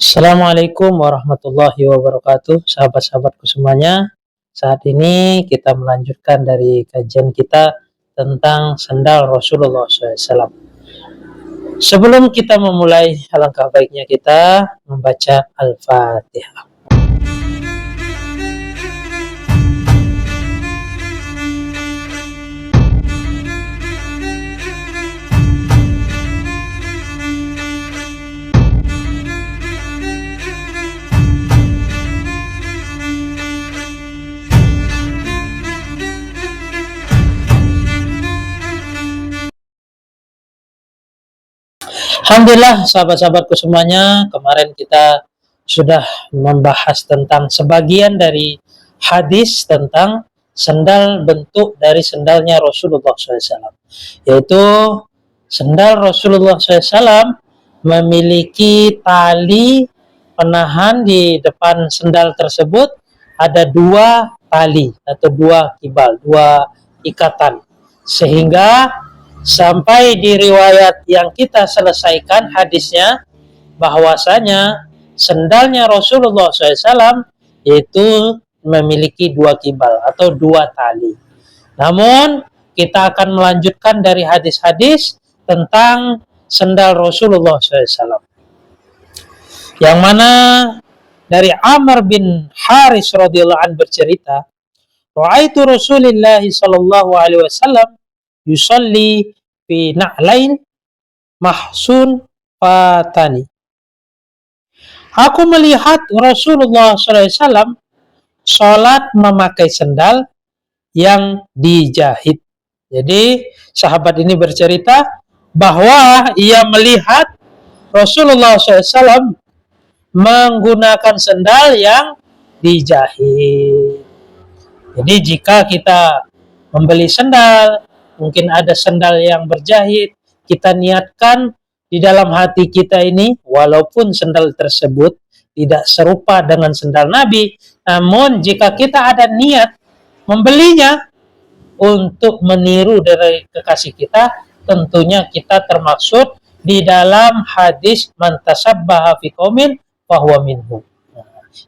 Assalamualaikum warahmatullahi wabarakatuh, sahabat-sahabatku semuanya. Saat ini kita melanjutkan dari kajian kita tentang sendal Rasulullah SAW. Sebelum kita memulai, alangkah baiknya kita membaca Al-Fatihah. Alhamdulillah, sahabat-sahabatku semuanya, kemarin kita sudah membahas tentang sebagian dari hadis tentang sendal, bentuk dari sendalnya Rasulullah SAW, yaitu sendal Rasulullah SAW memiliki tali penahan. Di depan sendal tersebut ada dua tali atau dua kibal, dua ikatan, sehingga sampai di riwayat yang kita selesaikan hadisnya bahwasanya sendalnya Rasulullah SAW itu memiliki dua kibal atau dua tali. Namun kita akan melanjutkan dari hadis-hadis tentang sendal Rasulullah SAW, yang mana dari Amr bin Haris radhiyallahu anhu bercerita, "Ra'aitu Rasulullah sallallahu alaihi wasallam yusalli fi na'lain mahsun fatani." Aku melihat Rasulullah SAW sholat memakai sendal yang dijahit. Jadi sahabat ini bercerita bahwa ia melihat Rasulullah SAW menggunakan sendal yang dijahit. Jadi jika kita membeli sendal, mungkin ada sendal yang berjahit, kita niatkan di dalam hati kita ini, walaupun sendal tersebut tidak serupa dengan sendal Nabi, namun jika kita ada niat membelinya untuk meniru dari kekasih kita, tentunya kita termaksud di dalam hadis man tasabbaha fi qaumin fahuwa minhum.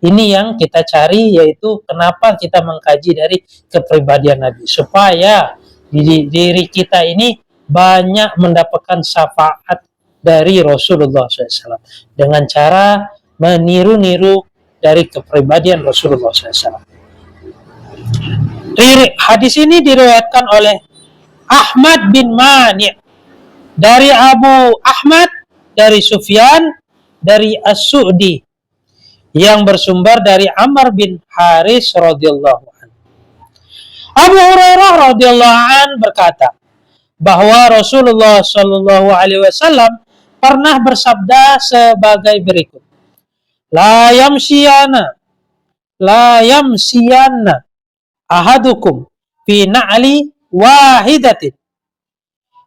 Ini yang kita cari, yaitu kenapa kita mengkaji dari kepribadian Nabi, supaya diri kita ini banyak mendapatkan syafaat dari Rasulullah SAW dengan cara meniru-niru dari kepribadian Rasulullah SAW. Hadis ini diriwayatkan oleh Ahmad bin Mani' dari Abu Ahmad, dari Sufyan, dari As-Su'di, yang bersumber dari Amr bin Haris radhiyallahu anhu. Abu Hurairah radhiyallahu anhu berkata bahwa Rasulullah sallallahu alaihi wasallam pernah bersabda sebagai berikut: La yamsiyana ahadukum fi na'li wahidatin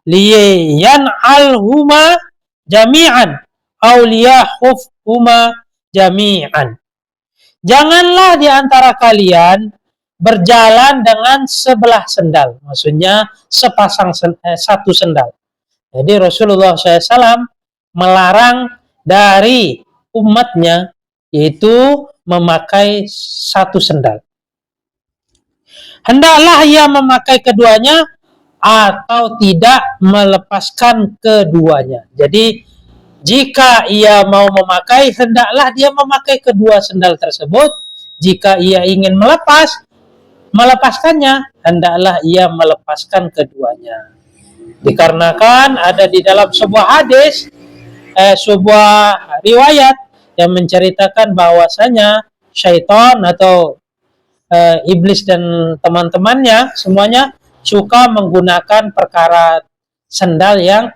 liyan'alhuma jami'an aw liyahufhuma jami'an. Janganlah di antara kalian berjalan dengan sebelah sendal, maksudnya satu sendal. Jadi Rasulullah SAW melarang dari umatnya, yaitu memakai satu sendal. Hendaklah ia memakai keduanya atau tidak melepaskan keduanya. Jadi jika ia mau memakai, hendaklah dia memakai kedua sendal tersebut. Jika ia ingin melepaskannya, hendaklah ia melepaskan keduanya. Dikarenakan ada di dalam sebuah hadis, sebuah riwayat yang menceritakan bahwasanya syaitan atau iblis dan teman-temannya semuanya suka menggunakan perkara sendal yang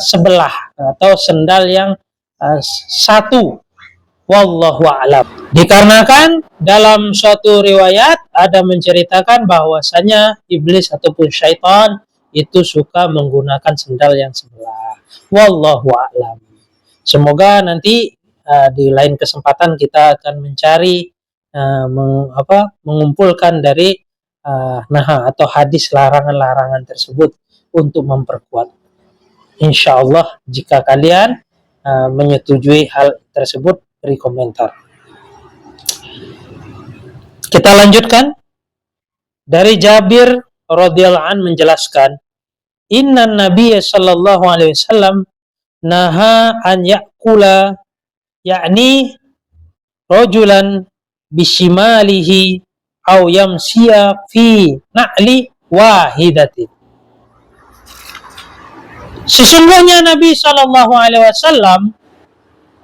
sebelah atau sendal yang satu. Wallahu a'lam. Dikarenakan dalam suatu riwayat ada menceritakan bahwasanya iblis ataupun syaitan itu suka menggunakan sendal yang sebelah. Wallahu a'lam. Semoga nanti di lain kesempatan kita akan mencari mengumpulkan dari atau hadis larangan-larangan tersebut untuk memperkuat. Insya Allah jika kalian menyetujui hal tersebut, beri komentar. Kita lanjutkan. Dari Jabir radhiyallahu an menjelaskan, Inna Nabiy sallallahu alaihi wasallam naha an ya'kula, yakni rajulan bishimalihi aw yamsiya fi na'li wahidatin. Sesungguhnya Nabi sallallahu alaihi wasallam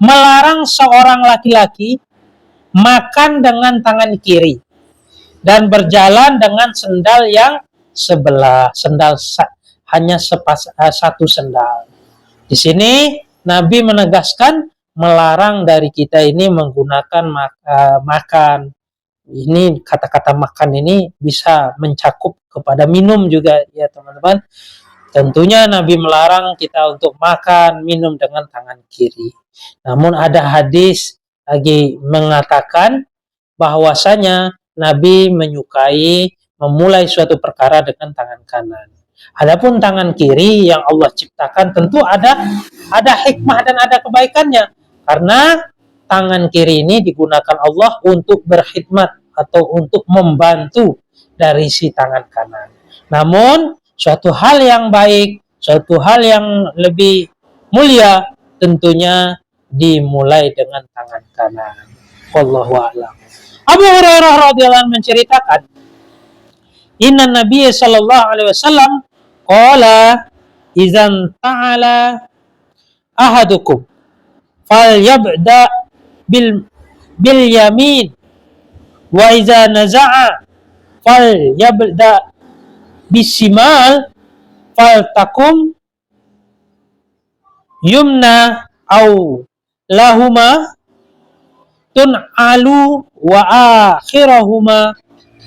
melarang seorang laki-laki makan dengan tangan kiri dan berjalan dengan sendal yang sebelah, hanya satu sendal. Di sini Nabi menegaskan melarang dari kita ini menggunakan makan. Ini kata-kata makan ini bisa mencakup kepada minum juga ya teman-teman. Tentunya Nabi melarang kita untuk makan, minum dengan tangan kiri. Namun ada hadis lagi mengatakan bahwasanya Nabi menyukai memulai suatu perkara dengan tangan kanan. Adapun tangan kiri yang Allah ciptakan tentu ada hikmah dan ada kebaikannya. Karena tangan kiri ini digunakan Allah untuk berkhidmat atau untuk membantu dari si tangan kanan. Namun suatu hal yang baik, suatu hal yang lebih mulia tentunya dimulai dengan tangan kanan. Wallahu a'lam. Abu Hurairah radhiyallahu anhu menceritakan, Inna Nabiy sallallahu alaihi wasallam qala idzan ta'ala ahadukum falyabda bil yamin wa idza naza'a falyabda bisimal faltakum yumna au lahuma tun'alu wa akhirahuma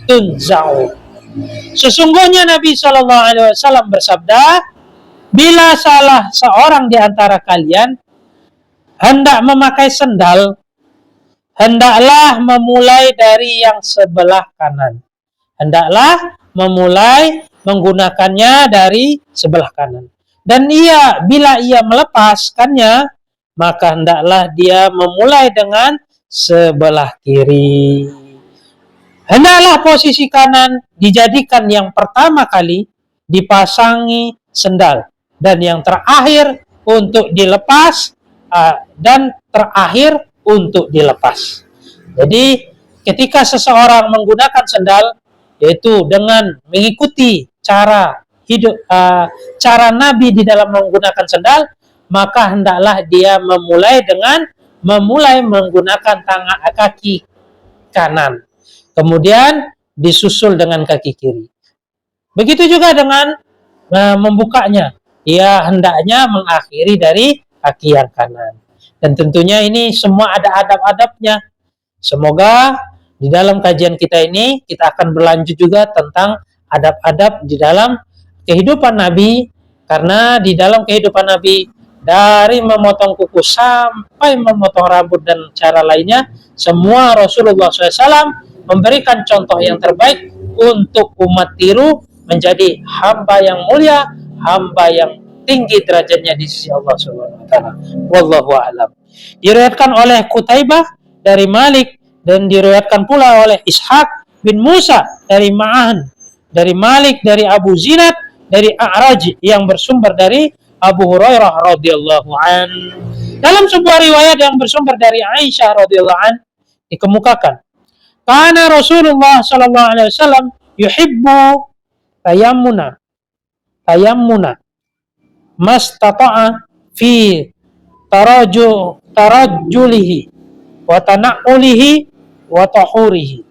tunza'u. Sesungguhnya Nabi Shallallahu Alaihi Wasallam bersabda, bila salah seorang di antara kalian hendak memakai sendal, hendaklah memulai dari yang sebelah kanan. Hendaklah memulai menggunakannya dari sebelah kanan. Dan bila ia melepaskannya, maka hendaklah dia memulai dengan sebelah kiri. Hendaklah posisi kanan dijadikan yang pertama kali dipasangi sendal dan yang terakhir untuk dilepas dan terakhir untuk dilepas. Jadi ketika seseorang menggunakan sendal, yaitu dengan mengikuti cara Nabi di dalam menggunakan sendal, maka hendaklah dia memulai menggunakan kaki kanan, kemudian disusul dengan kaki kiri. Begitu juga dengan membukanya, ia hendaknya mengakhiri dari kaki yang kanan. Dan tentunya ini semua ada adab-adabnya. Semoga di dalam kajian kita ini kita akan berlanjut juga tentang adab-adab di dalam kehidupan Nabi, karena di dalam kehidupan Nabi dari memotong kuku sampai memotong rambut dan cara lainnya, semua Rasulullah SAW memberikan contoh yang terbaik untuk umat tiru menjadi hamba yang mulia, hamba yang tinggi derajatnya di sisi Allah Subhanahu wa taala. Wallahu a'lam. Diriwayatkan oleh Qutaibah dari Malik dan diriwayatkan pula oleh Ishaq bin Musa dari Ma'an, dari Malik, dari Abu Zinad, dari A'raj yang bersumber dari Abu Hurairah radhiyallahu an. Dalam sebuah riwayat yang bersumber dari Aisyah radhiyallahu an dikemukakan, karena Rasulullah sallallahu alaihi wasallam yuhibbu tayammuna mastata'a fi tarajjulihi wa tana'ulihi wa tahurihi.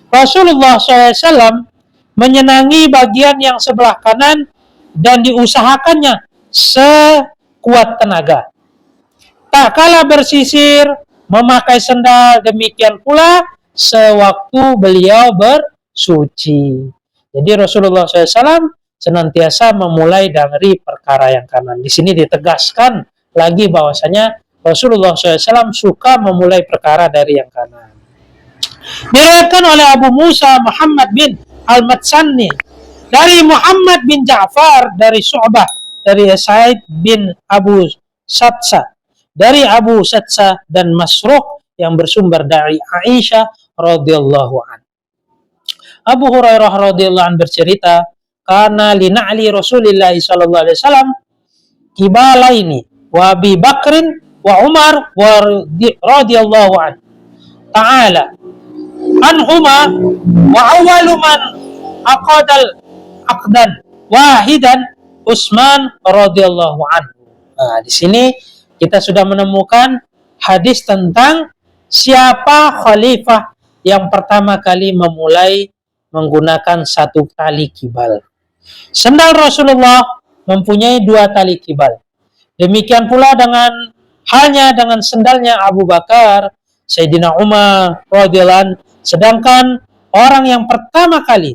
Rasulullah SAW menyenangi bagian yang sebelah kanan dan diusahakannya sekuat tenaga. Tak kala bersisir, memakai sendal, demikian pula sewaktu beliau bersuci. Jadi Rasulullah SAW senantiasa memulai dari perkara yang kanan. Di sini ditegaskan lagi bahwasanya Rasulullah SAW suka memulai perkara dari yang kanan. Diriwayatkan oleh Abu Musa Muhammad bin Al-Matsanni dari Muhammad bin Ja'far dari Syu'bah, dari Sa'id bin Abu Satsa, dari Abu Satsa dan Masruq yang bersumber dari Aisyah radhiyallahu an. Abu Hurairah radhiyallahu an bercerita, karena lina'li Rasulillah sallallahu alaihi wasallam kibalaini wa Abi Bakrin wa Umar wa radhiyallahu an ta'ala anhuma wa awwalu man aqadal aqdan wahidan Utsman radhiyallahu anhu. Nah, di sini kita sudah menemukan hadis tentang siapa khalifah yang pertama kali memulai menggunakan satu tali kibal. Sendal Rasulullah mempunyai 2 tali kibal. Demikian pula halnya dengan sendalnya Abu Bakar, Sayyidina Umar radhiyallahu anhu. Sedangkan orang yang pertama kali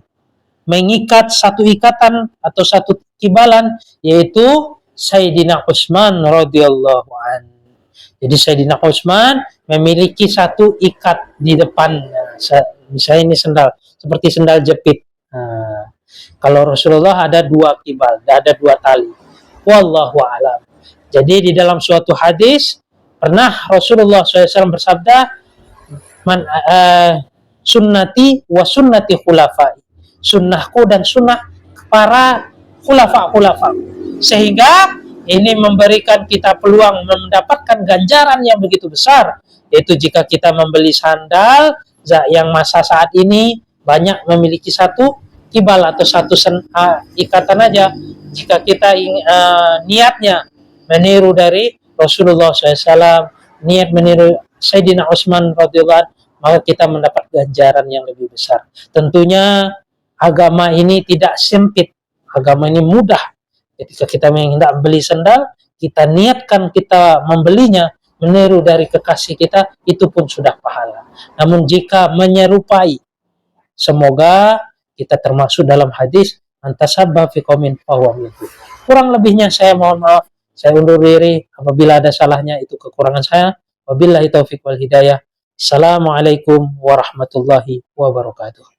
mengikat satu ikatan atau satu kibalan yaitu Sayyidina Utsman radhiyallahu an. Jadi Sayyidina Utsman memiliki satu ikat di depannya. Misalnya ini sendal, seperti sendal jepit. Nah, kalau Rasulullah ada 2 kibal, ada 2 tali. Wallahu a'lam. Jadi di dalam suatu hadis pernah Rasulullah SAW bersabda, sunnati wa sunnati khulafai. Sunnahku dan sunnah para khulafa. Sehingga ini memberikan kita peluang mendapatkan ganjaran yang begitu besar, yaitu jika kita membeli sandal yang masa saat ini banyak memiliki satu kibal atau satu ikatan aja. Jika kita niatnya meniru dari Rasulullah SAW, niat meniru Sayyidina Utsman radhiyallahu anhu, maka kita mendapat ganjaran yang lebih besar. Tentunya agama ini tidak sempit, agama ini mudah. Ketika kita hendak membeli sandal, kita niatkan kita membelinya meniru dari kekasih kita, itu pun sudah pahala. Namun jika menyerupai, semoga kita termasuk dalam hadis antasabba fi qaumin fahuwa minhum. Kurang lebihnya saya mohon maaf, saya undur diri. Apabila ada salahnya itu kekurangan saya. Wabillahi taufiq wal hidayah. Assalamualaikum warahmatullahi wabarakatuh.